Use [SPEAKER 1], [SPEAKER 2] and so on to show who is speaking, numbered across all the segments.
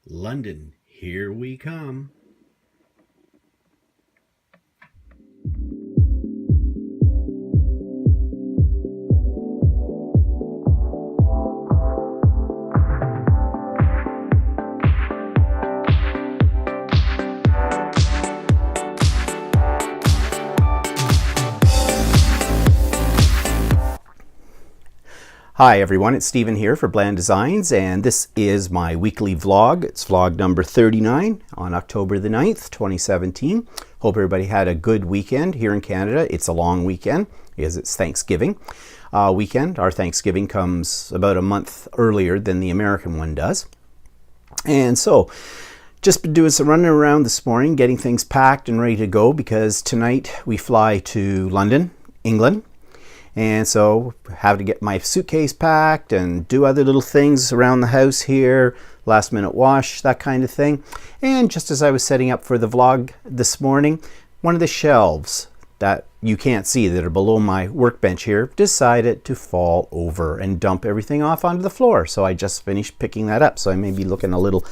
[SPEAKER 1] London, here we come.
[SPEAKER 2] Hi everyone, it's Stephen here for Bland Designs, and this is my weekly vlog. It's vlog number 39 on October the 9th, 2017. Hope everybody had a good weekend here in Canada. It's a long weekend because it's Thanksgiving weekend. Our Thanksgiving comes about a month earlier than the American one does. And so, just been doing some running around this morning, getting things packed and ready to go because tonight we fly to London, England. And so have to get my suitcase packed and do other little things around the house here, last minute wash, that kind of thing. And just as I was setting up for the vlog this morning, one of the shelves that you can't see that are below my workbench here decided to fall over and dump everything off onto the floor. So I just finished picking that up. So I may be looking a little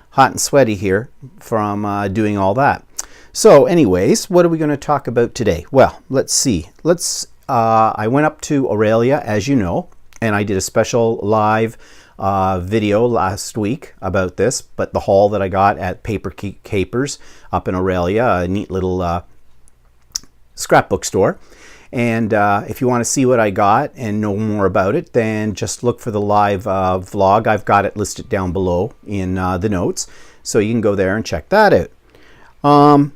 [SPEAKER 2] hot and sweaty here from doing all that. So anyways, what are we going to talk about today? Well, let's see. I went up to Aurelia, as you know, and I did a special live video last week about this, but the haul that I got at Kapers up in Aurelia, a neat little scrapbook store. And if you want to see what I got and know more about it, then just look for the live vlog. I've got it listed down below in the notes, so you can go there and check that out.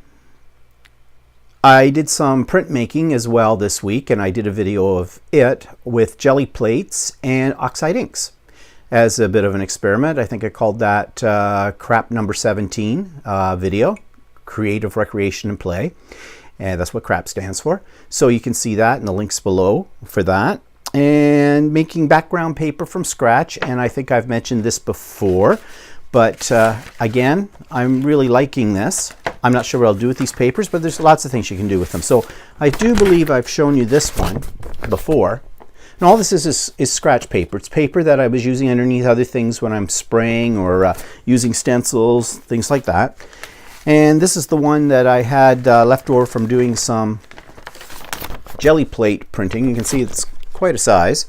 [SPEAKER 2] I did some printmaking as well this week, and I did a video of it with Geli plates and Oxide inks as a bit of an experiment. I think I called that crap number 17 video, Creative Recreation and Play, and that's what crap stands for. So you can see that in the links below for that. And making background paper from scratch, and I think I've mentioned this before, but again, I'm really liking this. I'm not sure what I'll do with these papers, but there's lots of things you can do with them. So I do believe I've shown you this one before. And all this is scratch paper. It's paper that I was using underneath other things when I'm spraying or using stencils, things like that. And this is the one that I had left over from doing some Geli plate printing. You can see it's quite a size.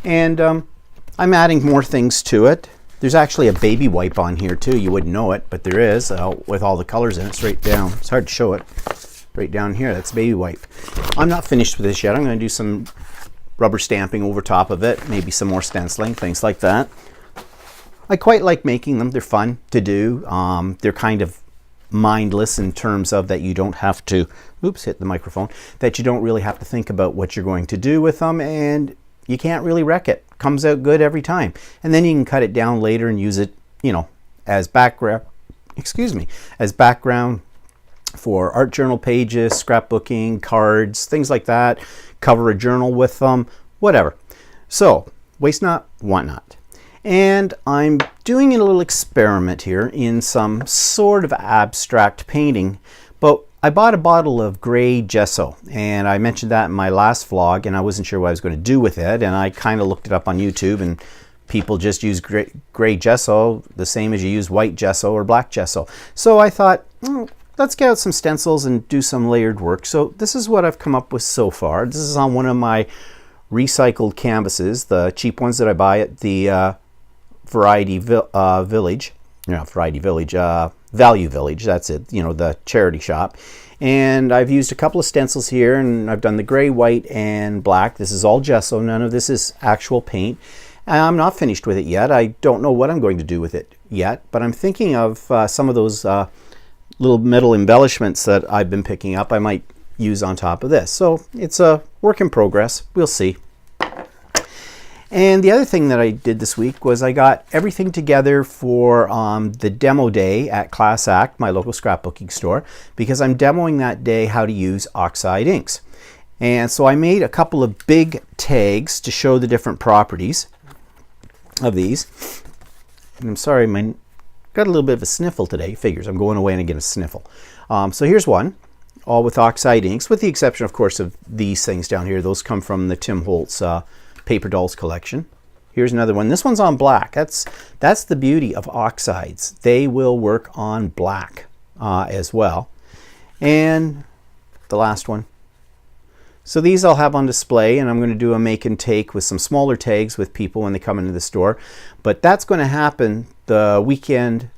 [SPEAKER 2] And I'm adding more things to it. There's actually a baby wipe on here too. You wouldn't know it, but there is with all the colors in it straight down. It's hard to show it. Right down here, that's baby wipe. I'm not finished with this yet. I'm going to do some rubber stamping over top of it, maybe some more stenciling, things like that. I quite like making them. They're fun to do. They're kind of mindless in terms of that you don't have to, oops, hit the microphone, that you don't really have to think about what you're going to do with them, and you can't really wreck it. Comes out good every time. And then you can cut it down later and use it, you know, as background, as background for art journal pages, scrapbooking, cards, things like that. Cover a journal with them, whatever. So, waste not, want not. And I'm doing a little experiment here in some sort of abstract painting, but I bought a bottle of gray gesso, and I mentioned that in my last vlog, and I wasn't sure what I was going to do with it, and I kind of looked it up on YouTube, and people just use gray gesso the same as you use white gesso or black gesso. So I thought, let's get out some stencils and do some layered work. So this is what I've come up with so far. This is on one of my recycled canvases, the cheap ones that I buy at the Value Village, that's it, you know, the charity shop. And I've used a couple of stencils here, and I've done the gray, white, and black. This is all gesso. None of this is actual paint. I'm not finished with it yet. I don't know what I'm going to do with it yet, but I'm thinking of some of those little metal embellishments that I've been picking up I might use on top of this. So it's a work in progress. We'll see. And the other thing that I did this week was I got everything together for the demo day at Class Act, my local scrapbooking store, because I'm demoing that day how to use Oxide inks. And so I made a couple of big tags to show the different properties of these. And I'm sorry, got a little bit of a sniffle today. Figures I'm going away and I get a sniffle. So here's one, all with Oxide inks, with the exception, of course, of these things down here. Those come from the Tim Holtz Paper Dolls collection. here's another one. This one's on black. That's the beauty of oxides. They will work on black as well. And the last one. So these I'll have on display, and I'm going to do a make and take with some smaller tags with people when they come into the store. But that's going to happen the weekend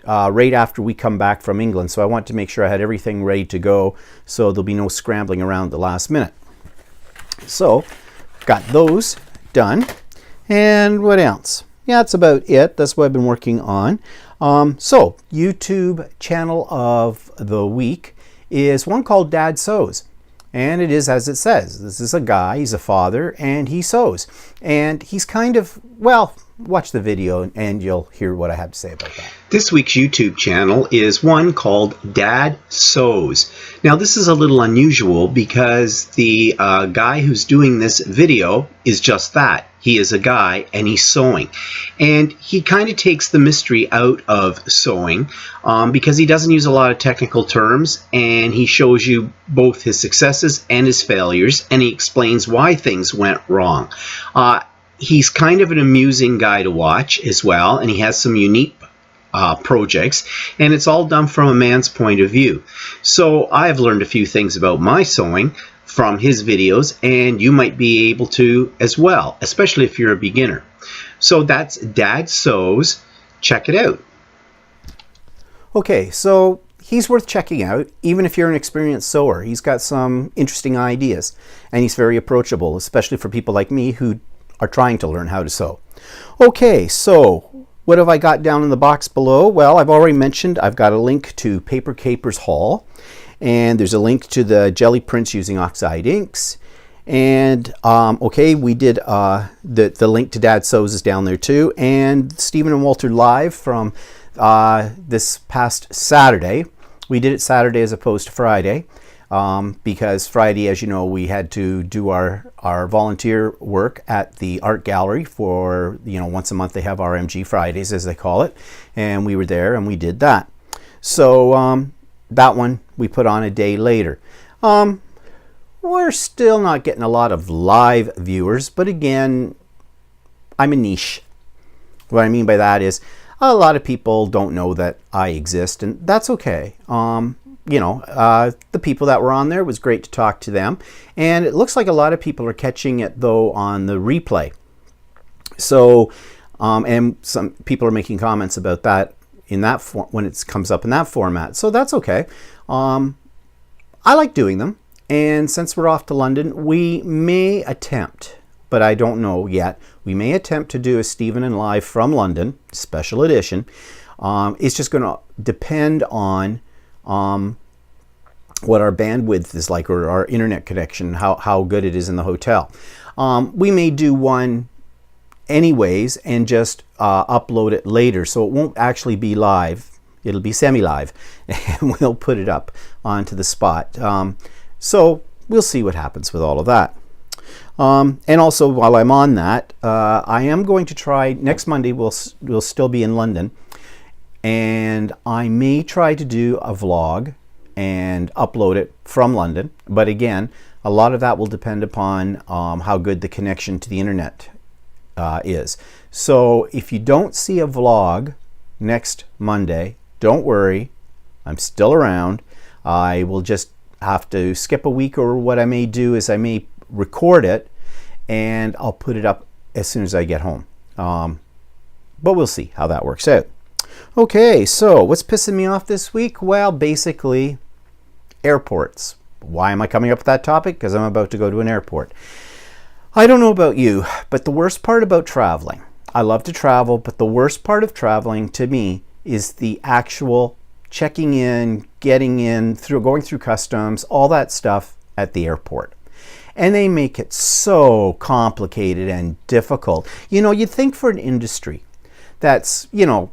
[SPEAKER 2] right after we come back from England. So I want to make sure I had everything ready to go so there'll be no scrambling around at the last minute. So got those done. And what else? Yeah, that's about it. That's what I've been working on. So YouTube channel of the week is one called Dad Sews. And it is as it says. This is a guy, he's a father, and he sews. And he's kind of, well, watch the video and you'll hear what I have to say about that.
[SPEAKER 1] This week's YouTube channel is one called Dad Sews. Now this is a little unusual because the guy who's doing this video is just that. He is a guy and he's sewing. And he kind of takes the mystery out of sewing because he doesn't use a lot of technical terms, and he shows you both his successes and his failures, and he explains why things went wrong. He's kind of an amusing guy to watch as well, and he has some unique projects, and it's all done from a man's point of view. So I've learned a few things about my sewing from his videos, and you might be able to as well, especially if you're a beginner. So that's Dad Sews. Check it out.
[SPEAKER 2] Okay, so he's worth checking out, even if you're an experienced sewer. He's got some interesting ideas, and he's very approachable, especially for people like me who are trying to learn how to sew. Okay, so what have I got down in the box below? Well, I've already mentioned I've got a link to Paper Kapers haul, and there's a link to the Geli prints using Oxide inks. And okay, we did the link to Dad Sews is down there too, and Stephen and Walter live from this past Saturday. We did it Saturday as opposed to Friday because Friday, as you know, we had to do our volunteer work at the art gallery for, you know, once a month they have RMG Fridays as they call it, and we were there and we did that. So that one we put on a day later. We're still not getting a lot of live viewers, but again, I'm a niche. What I mean by that is a lot of people don't know that I exist, and that's okay. You know, the people that were on there, it was great to talk to them, and it looks like a lot of people are catching it though on the replay. So, and some people are making comments about that in that when it comes up in that format. So that's okay. I like doing them. And since we're off to London, we may attempt, but I don't know yet, we may attempt to do a Stephen and Live from London, special edition. It's just going to depend on what our bandwidth is like, or our internet connection, how good it is in the hotel. We may do one anyways and just upload it later, so it won't actually be live. It'll be semi-live, and we'll put it up onto the spot. So we'll see what happens with all of that. And also, while I'm on that, I am going to try, next Monday we'll still be in London, and I may try to do a vlog and upload it from London. But again, a lot of that will depend upon how good the connection to the internet is. So if you don't see a vlog next Monday, don't worry, I'm still around. I will just have to skip a week, or what I may do is I may record it and I'll put it up as soon as I get home. But we'll see how that works out. Okay, so what's pissing me off this week? Well, basically airports. Why am I coming up with that topic? Because I'm about to go to an airport. I don't know about you, but the worst part about traveling, I love to travel, but the worst part of traveling to me is the actual checking in, getting in, going through customs, all that stuff at the airport. And they make it so complicated and difficult. You know, you'd think for an industry that's, you know,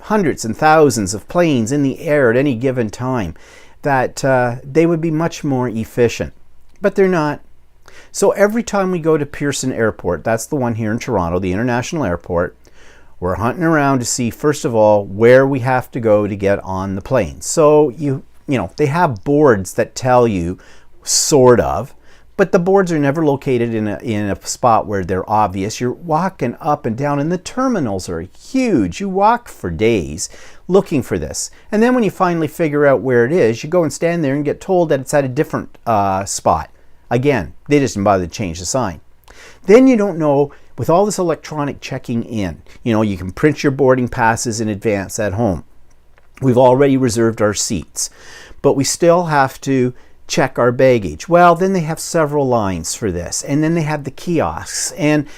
[SPEAKER 2] hundreds and thousands of planes in the air at any given time, that they would be much more efficient. But they're not. So every time we go to Pearson Airport, that's the one here in Toronto, the international airport, we're hunting around to see, first of all, where we have to go to get on the plane. So, you know, they have boards that tell you, sort of, But the boards are never located in a spot where they're obvious. You're walking up and down, and the terminals are huge. You walk for days looking for this. And then when you finally figure out where it is, you go and stand there and get told that it's at a different spot. Again, they just didn't bother to change the sign. Then you don't know, with all this electronic checking in, you can print your boarding passes in advance at home. We've already reserved our seats, but we still have to check our baggage. Well, then they have several lines for this, and then they have the kiosks, and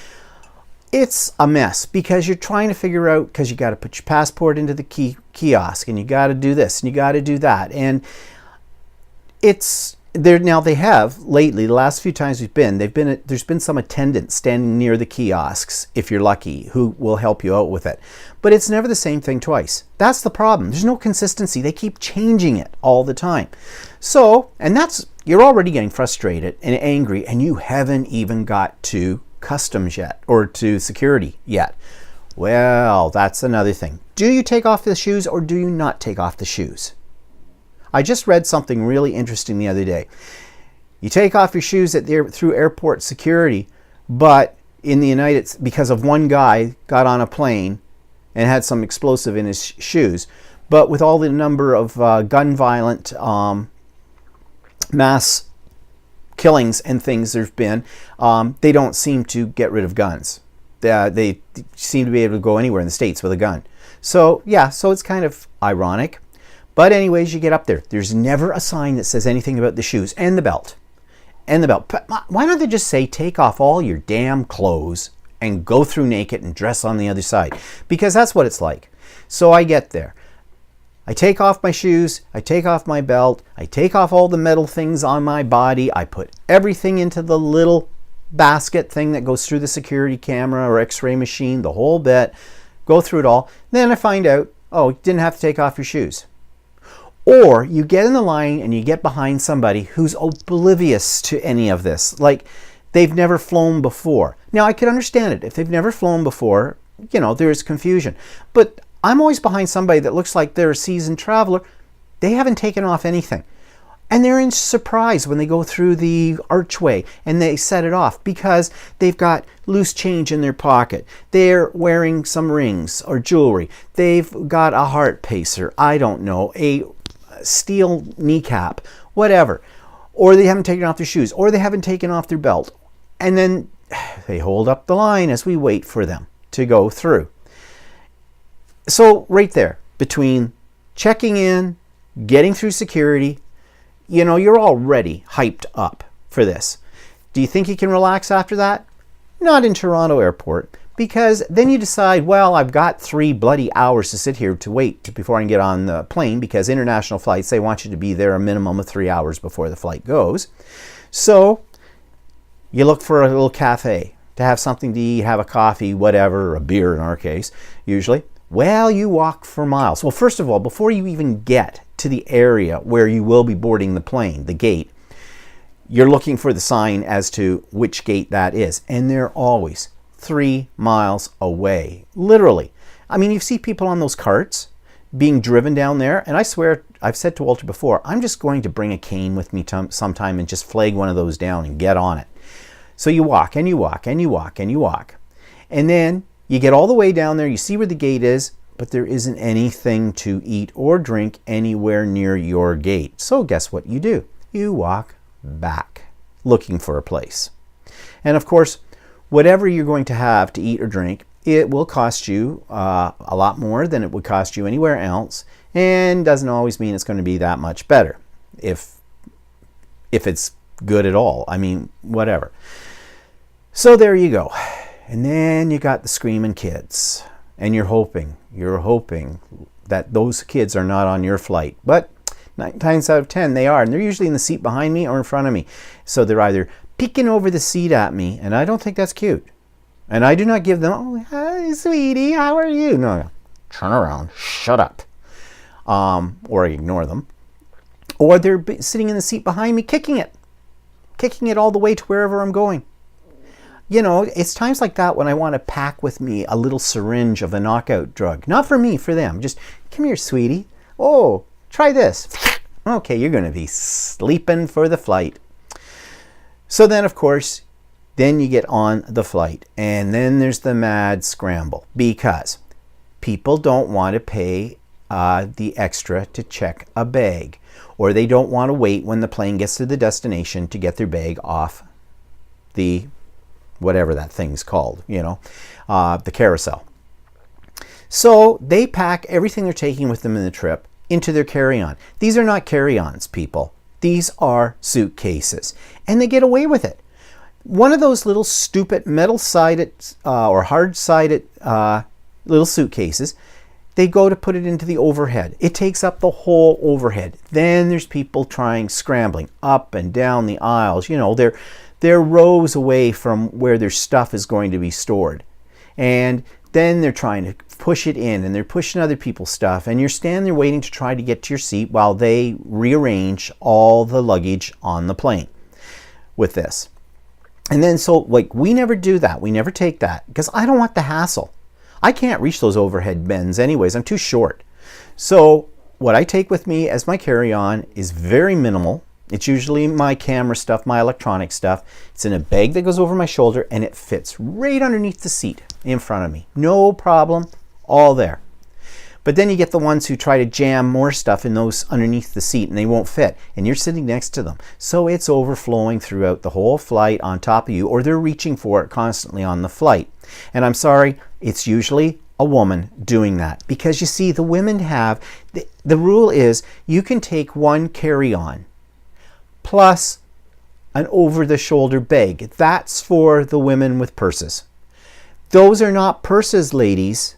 [SPEAKER 2] it's a mess because you're trying to figure out, because you got to put your passport into the kiosk, and you got to do this and you got to do that, and it's there. Now they have lately, the last few times we've been, there's been some attendants standing near the kiosks, if you're lucky, who will help you out with it, but it's never the same thing twice. That's the problem. There's no consistency. They keep changing it all the time. So, and you're already getting frustrated and angry, and you haven't even got to customs yet, or to security yet. Well, that's another thing. Do you take off the shoes or do you not take off the shoes? I just read something really interesting the other day. You take off your shoes through airport security, but in the because of one guy got on a plane and had some explosive in his shoes, but with all the number of gun violent mass killings and things there's been, they don't seem to get rid of guns. They seem to be able to go anywhere in the States with a gun. So yeah, so it's kind of ironic. But anyways, you get up there. There's never a sign that says anything about the shoes and the belt. And the belt. Why don't they just say, take off all your damn clothes and go through naked and dress on the other side? Because that's what it's like. So I get there. I take off my shoes, I take off my belt, I take off all the metal things on my body, I put everything into the little basket thing that goes through the security camera or x-ray machine, the whole bit, go through it all. Then I find out, oh, you didn't have to take off your shoes. Or you get in the line and you get behind somebody who's oblivious to any of this, like they've never flown before. Now I can understand it. If they've never flown before, there's confusion. But I'm always behind somebody that looks like they're a seasoned traveler. They haven't taken off anything. And they're in surprise when they go through the archway and they set it off because they've got loose change in their pocket. They're wearing some rings or jewelry. They've got a heart pacer, I don't know, a steel kneecap, whatever. Or they haven't taken off their shoes, or they haven't taken off their belt. And then they hold up the line as we wait for them to go through. So right there, between checking in, getting through security, you're already hyped up for this. Do you think you can relax after that? Not in Toronto Airport, because then you decide, well, I've got 3 bloody hours to sit here to wait before I can get on the plane, because international flights, they want you to be there a minimum of 3 hours before the flight goes. So you look for a little cafe to have something to eat, have a coffee, whatever, a beer in our case, usually. Well, you walk for miles. Well, first of all, before you even get to the area where you will be boarding the plane, the gate, you're looking for the sign as to which gate that is. And they're always 3 miles away, literally. I mean, you see people on those carts being driven down there, and I swear, I've said to Walter before, I'm just going to bring a cane with me sometime and just flag one of those down and get on it. So you walk and you walk and you walk and you walk. And then you get all the way down there, you see where the gate is, but there isn't anything to eat or drink anywhere near your gate. So guess what you do? You walk back looking for a place. And of course, whatever you're going to have to eat or drink, it will cost you a lot more than it would cost you anywhere else, and doesn't always mean it's going to be that much better if it's good at all. I mean, whatever. So there you go. And then you got the screaming kids, and you're hoping that those kids are not on your flight. But 9 times out of 10 they are, and they're usually in the seat behind me or in front of me. So they're either peeking over the seat at me, and I don't think that's cute. And I do not give them, oh, hi, sweetie, how are you? No, turn around, shut up. Or I ignore them. Or they're sitting in the seat behind me, kicking it all the way to wherever I'm going. It's times like that when I want to pack with me a little syringe of a knockout drug. Not for me, for them. Just, come here, sweetie. Oh, try this. Okay, you're going to be sleeping for the flight. So then, of course, then you get on the flight, and then there's the mad scramble because people don't want to pay the extra to check a bag, or they don't want to wait when the plane gets to the destination to get their bag off the whatever that thing's called, the carousel. So they pack everything they're taking with them in the trip into their carry-on. These are not carry-ons, people. These are suitcases, and they get away with it. One of those little stupid metal-sided or hard-sided little suitcases, they go to put it into the overhead. It takes up the whole overhead. Then there's people scrambling up and down the aisles. They're rows away from where their stuff is going to be stored. And then they're trying to push it in, and they're pushing other people's stuff, and you're standing there waiting to try to get to your seat while they rearrange all the luggage on the plane with this. And then we never do that. We never take that because I don't want the hassle. I can't reach those overhead bins anyways. I'm too short. So what I take with me as my carry-on is very minimal. It's usually my camera stuff, my electronic stuff. It's in a bag that goes over my shoulder, and it fits right underneath the seat in front of me. No problem, all there. But then you get the ones who try to jam more stuff in those underneath the seat, and they won't fit, and you're sitting next to them. So it's overflowing throughout the whole flight on top of you, or they're reaching for it constantly on the flight. And I'm sorry, it's usually a woman doing that, because you see, the women have, the rule is you can take one carry-on plus an over-the-shoulder bag. That's for the women with purses. Those are not purses, ladies.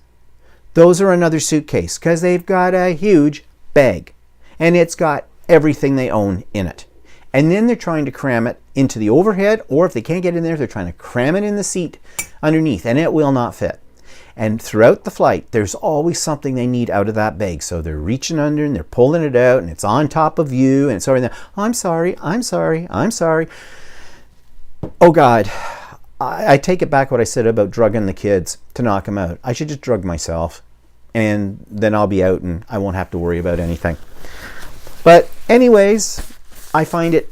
[SPEAKER 2] Those are another suitcase because they've got a huge bag and it's got everything they own in it. And then they're trying to cram it into the overhead, or if they can't get in there, they're trying to cram it in the seat underneath, and it will not fit. And throughout the flight, there's always something they need out of that bag. So they're reaching under and they're pulling it out, and it's on top of you, and it's over there. I'm sorry. Oh God. I take it back what I said about drugging the kids to knock them out. I should just drug myself, and then I'll be out and I won't have to worry about anything. But anyways, I find it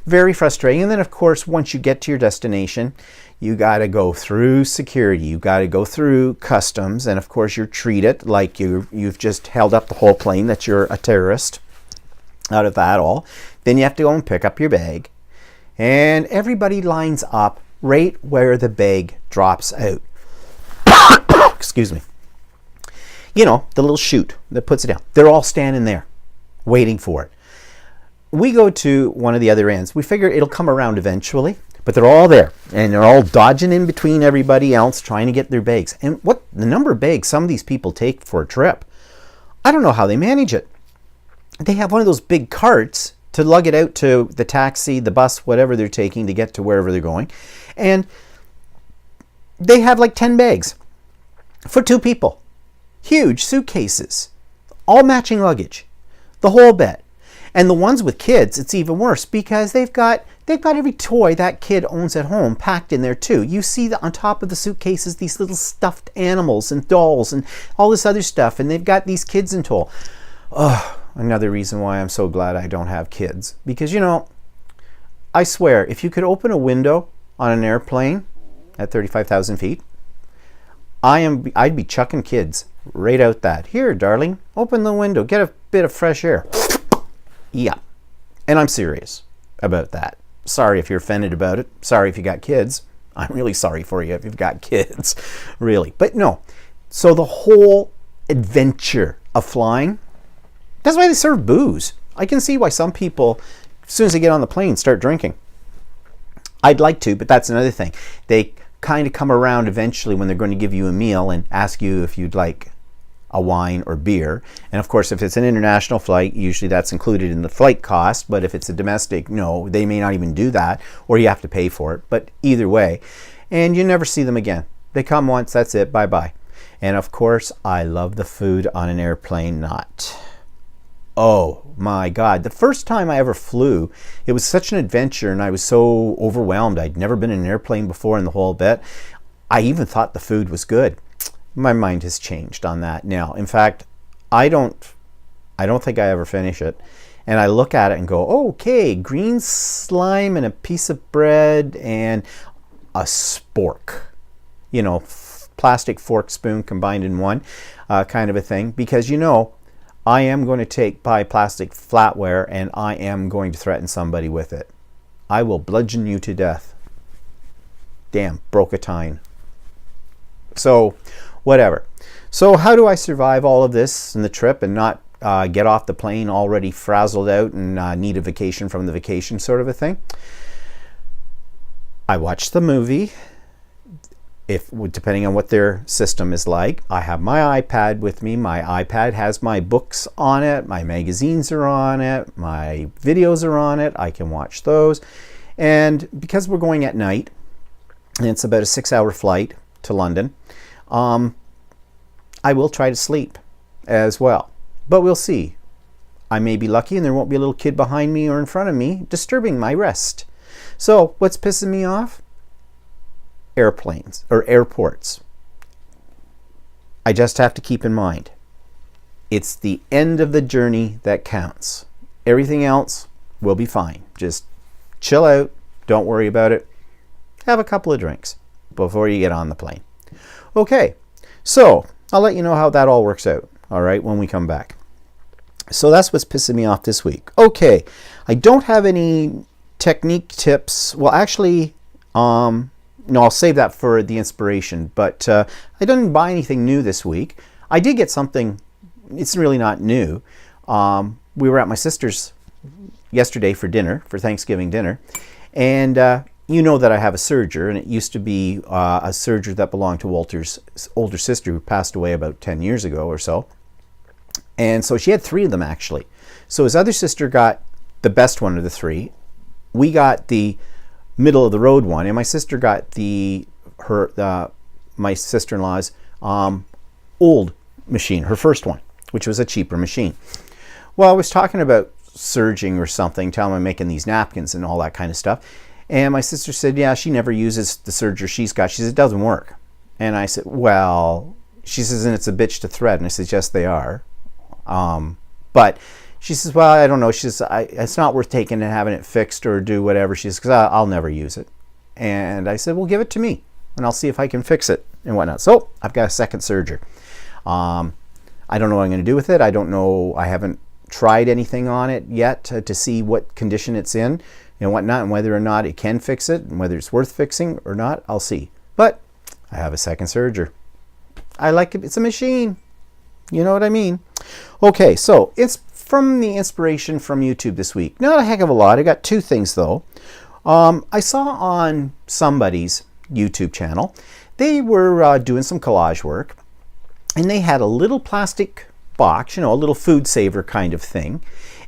[SPEAKER 2] very frustrating. And then, of course, once you get to your destination, you got to go through security. You got to go through customs. And, of course, you're treated like you've just held up the whole plane that you're a terrorist out of that all. Then you have to go and pick up your bag. And everybody lines up right where the bag drops out. Excuse me. The little chute that puts it down. They're all standing there waiting for it. We go to one of the other ends. We figure it'll come around eventually, but they're all there and they're all dodging in between everybody else trying to get their bags. And what the number of bags some of these people take for a trip, I don't know how they manage it. They have one of those big carts to lug it out to the taxi, the bus, whatever they're taking to get to wherever they're going. And they have like 10 bags for 2 people. Huge suitcases, all matching luggage, the whole bit. And the ones with kids, it's even worse because they've got every toy that kid owns at home packed in there too. You see on top of the suitcases these little stuffed animals and dolls and all this other stuff, and they've got these kids in tow. Oh, another reason why I'm so glad I don't have kids. Because, I swear, if you could open a window on an airplane at 35,000 feet, I'd be chucking kids right out that. Here, darling, open the window, get a bit of fresh air. Yeah. And I'm serious about that. Sorry if you're offended about it. Sorry if you got kids. I'm really sorry for you if you've got kids. Really. But no. So the whole adventure of flying, that's why they serve booze. I can see why some people, as soon as they get on the plane, start drinking. I'd like to, but that's another thing. They kind of come around eventually when they're going to give you a meal and ask you if you'd like a wine or beer. And of course, if it's an international flight, usually that's included in the flight cost. But if it's a domestic, no, they may not even do that, or you have to pay for it. But either way, and you never see them again. They come once, that's it, bye-bye. And of course, I love the food on an airplane not. Oh my God. The first time I ever flew, it was such an adventure and I was so overwhelmed. I'd never been in an airplane before in the whole bit. I even thought the food was good. My mind has changed on that now. In fact, I don't think I ever finish it. And I look at it and go, okay, green slime and a piece of bread and a spork. You know, plastic fork spoon combined in one kind of a thing. Because, you know, I am going to buy plastic flatware and I am going to threaten somebody with it. I will bludgeon you to death. Damn, broke a tine. So, whatever. So how do I survive all of this in the trip and not get off the plane already frazzled out and need a vacation from the vacation sort of a thing? I watch the movie. Depending on what their system is like, I have my iPad with me. My iPad has my books on it, my magazines are on it, my videos are on it. I can watch those. And because we're going at night, and it's about a 6-hour flight to London, I will try to sleep as well. But we'll see. I may be lucky and there won't be a little kid behind me or in front of me disturbing my rest. So what's pissing me off? Airplanes or airports. I just have to keep in mind, it's the end of the journey that counts. Everything else will be fine. Just chill out, don't worry about it. Have a couple of drinks before you get on the plane. Okay, so I'll let you know how that all works out, all right, when we come back. So that's what's pissing me off this week. Okay, I don't have any technique tips. Well, actually, no, I'll save that for the inspiration, but I didn't buy anything new this week. I did get something, it's really not new. We were at my sister's yesterday for dinner, for Thanksgiving dinner, and you know that I have a serger, and it used to be a serger that belonged to Walter's older sister who passed away about 10 years ago or so. And so she had 3 of them actually. So his other sister got the best one of the 3. We got the middle of the road one, and my sister got my sister-in-law's old machine, her first one, which was a cheaper machine. Well, I was talking about serging or something, telling I'm making these napkins and all that kind of stuff, and my sister said, yeah, she never uses the serger she's got. She says, it doesn't work. And I said, well, she says, and it's a bitch to thread. And I said, yes, they are. But she says, well, I don't know. She says, it's not worth taking and having it fixed or do whatever. She says, because I'll never use it. And I said, well, give it to me and I'll see if I can fix it and whatnot. So I've got a second serger. I don't know what I'm going to do with it. I don't know. I haven't tried anything on it yet to see what condition it's in and whatnot, and whether or not it can fix it and whether it's worth fixing or not. I'll see. But I have a second serger. I like it. It's a machine. You know what I mean? Okay, so it's from the inspiration from YouTube this week. Not a heck of a lot. I got 2 things though. I saw on somebody's YouTube channel, they were doing some collage work, and they had a little plastic box, you know, a little food saver kind of thing,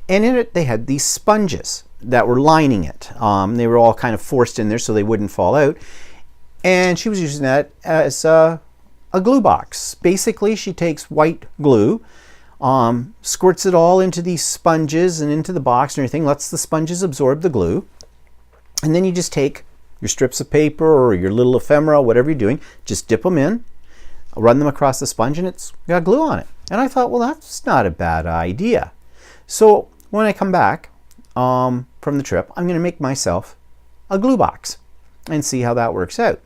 [SPEAKER 2] and in it they had these sponges that were lining it. They were all kind of forced in there so they wouldn't fall out, and she was using that as a glue box. Basically, she takes white glue, squirts it all into these sponges and into the box and everything, lets the sponges absorb the glue, and then you just take your strips of paper or your little ephemera, whatever you're doing, just dip them in, run them across the sponge, and it's got glue on it. And I thought, well, that's not a bad idea. So when I come back from the trip, I'm going to make myself a glue box and see how that works out.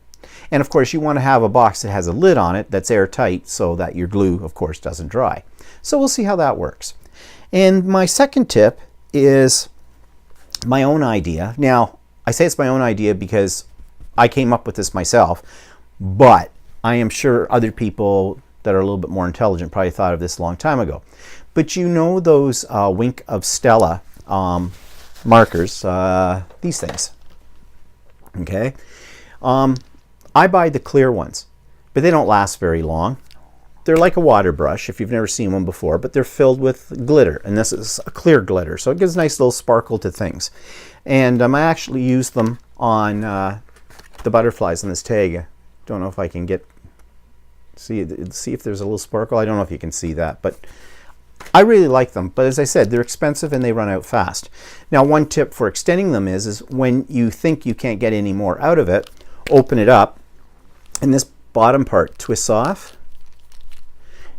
[SPEAKER 2] And of course, you want to have a box that has a lid on it that's airtight so that your glue, of course, doesn't dry. So we'll see how that works. And my second tip is my own idea. Now, I say it's my own idea because I came up with this myself, but I am sure other people that are a little bit more intelligent probably thought of this a long time ago. But you know those Wink of Stella markers, these things, okay? I buy the clear ones, but they don't last very long. They're like a water brush, if you've never seen one before, but they're filled with glitter, and this is a clear glitter, so it gives a nice little sparkle to things. And I actually use them on the butterflies on this tag. I don't know if I can see if there's a little sparkle. I don't know if you can see that, but I really like them. But as I said, they're expensive and they run out fast. Now, one tip for extending them is when you think you can't get any more out of it, open it up, and this bottom part twists off,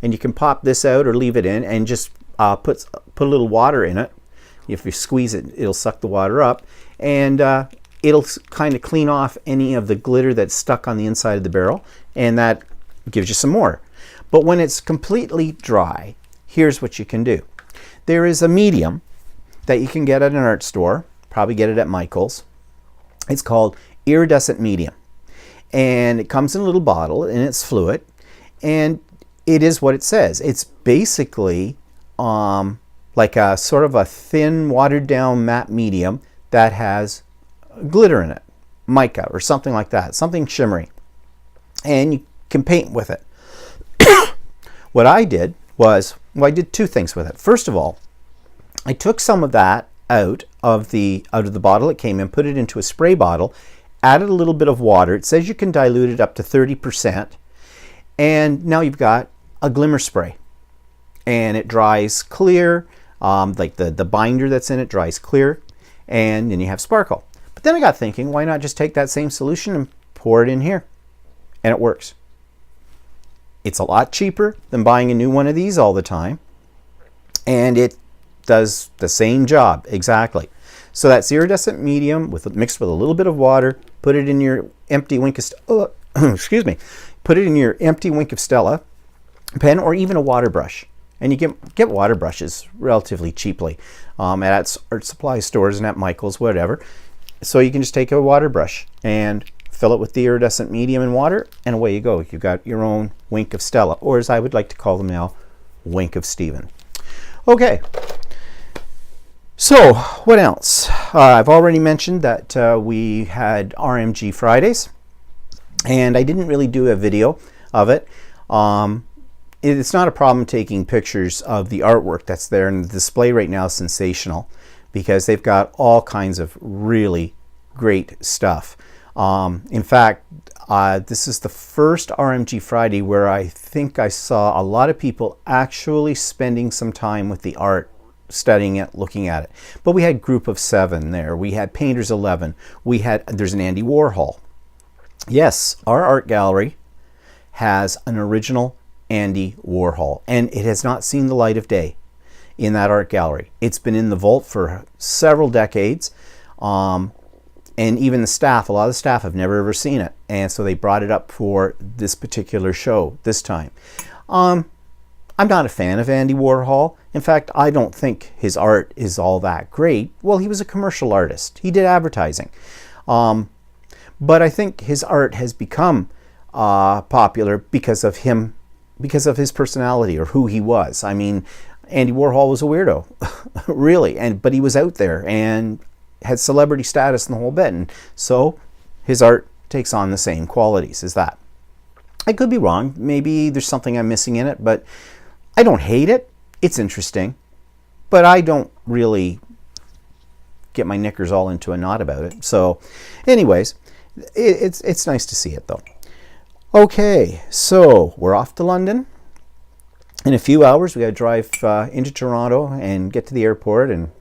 [SPEAKER 2] and you can pop this out or leave it in and just put a little water in it, If you squeeze it, it'll suck the water up, and it'll kind of clean off any of the glitter that's stuck on the inside of the barrel, and that gives you some more. But when it's completely dry, here's what you can do. There is a medium that you can get at an art store, probably get it at Michael's. It's called iridescent medium, and it comes in a little bottle, and it's fluid, and it is what it says. It's basically like a sort of a thin, watered down matte medium that has glitter in it, mica or something like that, something shimmery, and you can paint with it. What I did was, well, I did two things with it. First of all, I took some of that out of the bottle it came in, put it into a spray bottle, added a little bit of water. It says you can dilute it up to 30%, and now you've got a glimmer spray, and it dries clear, like the binder that's in it dries clear, and then you have sparkle. But then I got thinking, why not just take that same solution and pour it in here? And it works. It's a lot cheaper than buying a new one of these all the time, and it does the same job exactly. So that's iridescent medium mixed with a little bit of water. Put it in your empty Wink of Stella, excuse me. Put it in your empty Wink of Stella pen, or even a water brush. And you get water brushes relatively cheaply at art supply stores and at Michael's, whatever. So you can just take a water brush and fill it with the iridescent medium and water, and away you go. You've got your own Wink of Stella, or as I would like to call them now, Wink of Stephen. Okay, so what else? I've already mentioned that we had RMG Fridays, and I didn't really do a video of it. It's not a problem taking pictures of the artwork that's there, and the display right now is sensational because they've got all kinds of really great stuff. In fact, this is the first RMG Friday where I think I saw a lot of people actually spending some time with the art, studying it, looking at it. But we had Group of 7 there. We had Painters 11. There's an Andy Warhol. Yes, our art gallery has an original Andy Warhol, and it has not seen the light of day in that art gallery. It's been in the vault for several decades. And even the staff, a lot of the staff have never ever seen it. And so they brought it up for this particular show this time. I'm not a fan of Andy Warhol. In fact, I don't think his art is all that great. Well, he was a commercial artist. He did advertising. But I think his art has become popular because of him, because of his personality or who he was. I mean, Andy Warhol was a weirdo, really. But he was out there and had celebrity status in the whole bit, and so his art takes on the same qualities as that. I could be wrong. Maybe there's something I'm missing in it, but I don't hate it. It's interesting, but I don't really get my knickers all into a knot about it. So anyways, it's nice to see it though. Okay, so we're off to London. In a few hours, we got to drive into Toronto and get to the airport and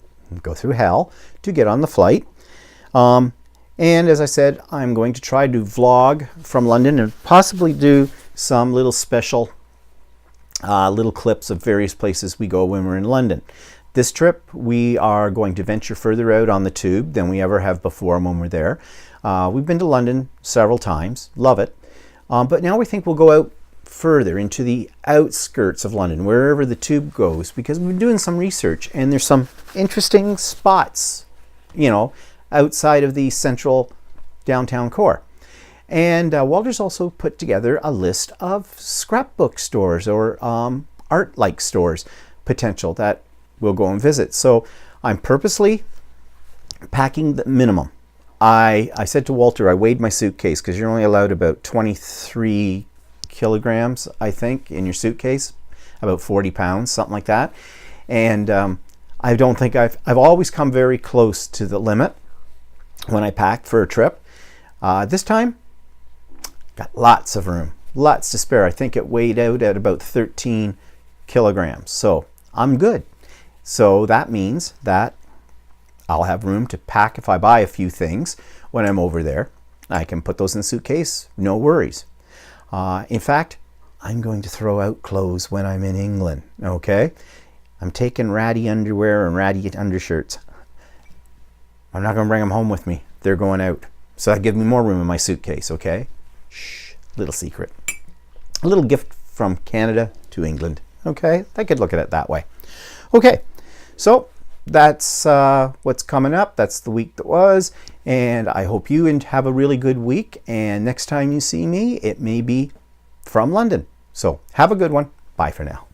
[SPEAKER 2] go through hell to get on the flight. And as I said, I'm going to try to vlog from London and possibly do some little special little clips of various places we go when we're in London. This trip, we are going to venture further out on the tube than we ever have before when we're there. We've been to London several times, love it. But now we think we'll go out further into the outskirts of London, wherever the tube goes, because we've been doing some research and there's some interesting spots, you know, outside of the central downtown core. And Walter's also put together a list of scrapbook stores or art-like stores potential that we'll go and visit. So I'm purposely packing the minimum. I said to Walter, I weighed my suitcase because you're only allowed about 23 kilograms, I think, in your suitcase, about 40 pounds, something like that. And I don't think I've always come very close to the limit when I packed for a trip. This time, got lots of room, lots to spare. I think it weighed out at about 13 kilograms. So I'm good. So that means that I'll have room to pack if I buy a few things when I'm over there. I can put those in the suitcase, no worries. In fact, I'm going to throw out clothes when I'm in England, okay? I'm taking ratty underwear and ratty undershirts. I'm not going to bring them home with me. They're going out. So that gives me more room in my suitcase, okay? Shh, little secret. A little gift from Canada to England, okay? I could look at it that way. Okay, so that's what's coming up. That's the week that was. And I hope you have a really good week. And next time you see me, it may be from London. So have a good one. Bye for now.